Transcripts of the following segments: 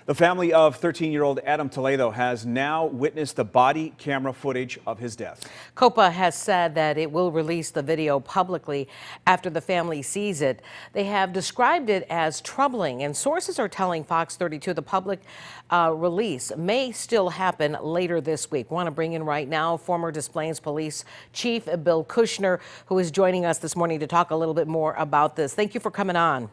The family of 13-year-old Adam Toledo has now witnessed the body camera footage of his death. COPA has said that it will release the video publicly after the family sees it. They have described it as troubling, and sources are telling Fox 32 the public release may still happen later this week. Want to bring in right now former Des Plaines Police Chief Bill Kushner, who is joining us this morning to talk a little bit more about this. Thank you for coming on.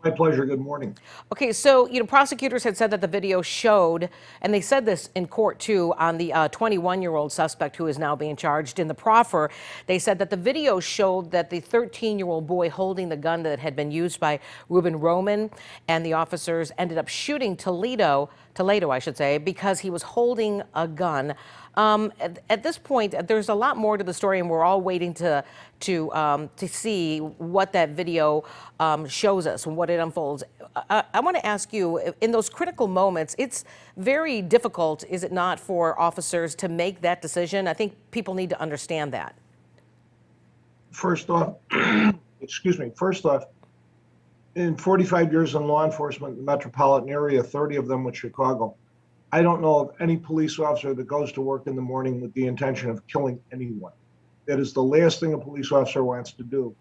My pleasure. Good morning. Okay, so, prosecutors had said that the video showed, and they said this in court too, on the 21-year-old suspect who is now being charged in the proffer. They said that the video showed that the 13-year-old boy holding the gun that had been used by Ruben Roman and the officers ended up shooting Toledo, I should say, because he was holding a gun. At this point, there's a lot more to the story, and we're all waiting to see what that video shows us and what it unfolds. I want to ask you, in those critical moments, it's very difficult, is it not, for officers to make that decision? I think people need to understand that. First off, First off, in 45 years in law enforcement in the metropolitan area, 30 of them with Chicago, I don't know of any police officer that goes to work in the morning with the intention of killing anyone. That is the last thing a police officer wants to do,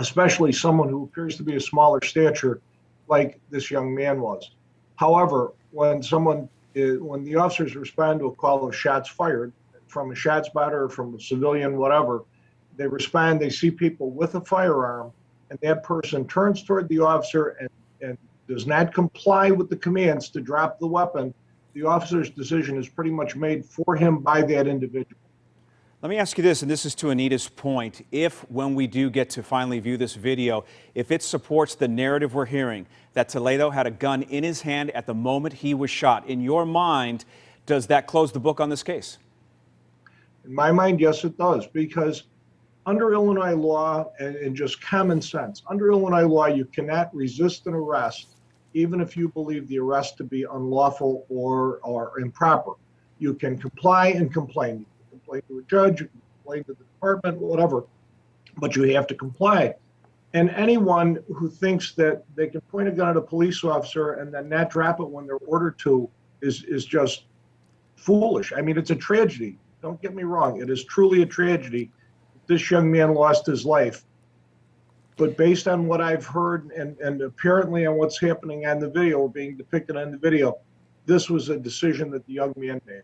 especially someone who appears to be a smaller stature like this young man was. However, when the officers respond to a call of shots fired from a shot spotter or from a civilian, whatever, they respond, they see people with a firearm, and that person turns toward the officer and does not comply with the commands to drop the weapon, the officer's decision is pretty much made for him by that individual. Let me ask you this, and this is to Anita's point. If, when we do get to finally view this video, if it supports the narrative we're hearing, that Toledo had a gun in his hand at the moment he was shot, in your mind, does that close the book on this case? In my mind, yes, it does, because under Illinois law and just common sense, under Illinois law, you cannot resist an arrest even if you believe the arrest to be unlawful or improper. You can comply and complain. You can complain to a judge, you can complain to the department, whatever, but you have to comply. And anyone who thinks that they can point a gun at a police officer and then not drop it when they're ordered to is just foolish. I mean, it's a tragedy. Don't get me wrong. It is truly a tragedy. This young man lost his life. But based on what I've heard and apparently on what's happening on the video, or being depicted on the video, this was a decision that the young man made.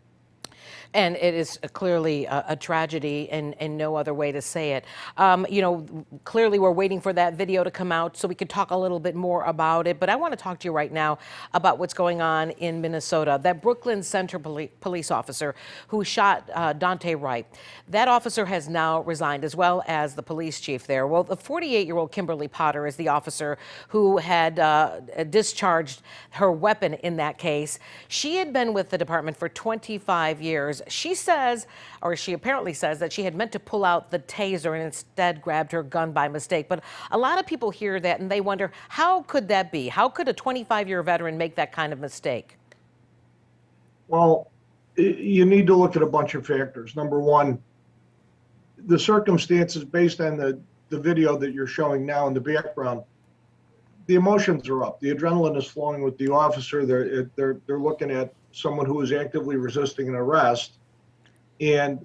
And it is clearly a tragedy and no other way to say it. Clearly we're waiting for that video to come out so we could talk a little bit more about it. But I want to talk to you right now about what's going on in Minnesota. That Brooklyn Center police officer who shot Daunte Wright, that officer has now resigned, as well as the police chief there. Well, the 48-year-old Kimberly Potter is the officer who had discharged her weapon in that case. She had been with the department for 25 years. She says, or she apparently says, that she had meant to pull out the taser and instead grabbed her gun by mistake. But a lot of people hear that and they wonder, how could that be? How could a 25-year veteran make that kind of mistake? Well, you need to look at a bunch of factors. Number one, the circumstances based on the video that you're showing now in the background, the emotions are up. The adrenaline is flowing with the officer. They're looking at someone who is actively resisting an arrest, and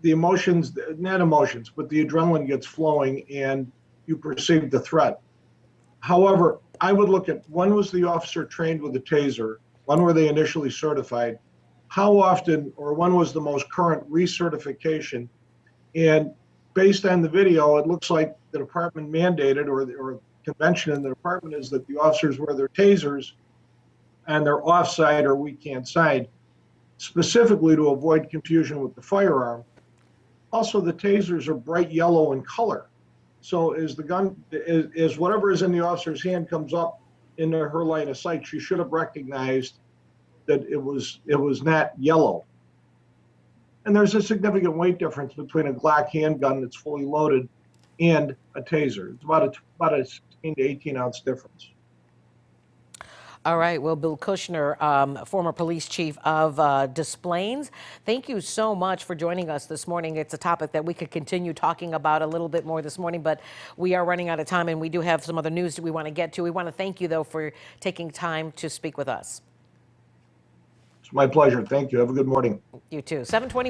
the emotions, not emotions, but the adrenaline gets flowing and you perceive the threat. However, I would look at, when was the officer trained with a taser? When were they initially certified? How often, or when was the most current recertification? And based on the video, it looks like the department mandated, or convention in the department is that the officers wear their tasers on their offside or weak-hand side, specifically to avoid confusion with the firearm. Also, the tasers are bright yellow in color. So as the gun, as whatever is in the officer's hand comes up into her line of sight, she should have recognized that it was not yellow. And there's a significant weight difference between a Glock handgun that's fully loaded and a taser. It's about a 16 to 18 ounce difference. All right. Well, Bill Kushner, former police chief of Des Plaines, thank you so much for joining us this morning. It's a topic that we could continue talking about a little bit more this morning, but we are running out of time, and we do have some other news that we want to get to. We want to thank you, though, for taking time to speak with us. It's my pleasure. Thank you. Have a good morning. You too. 7:20.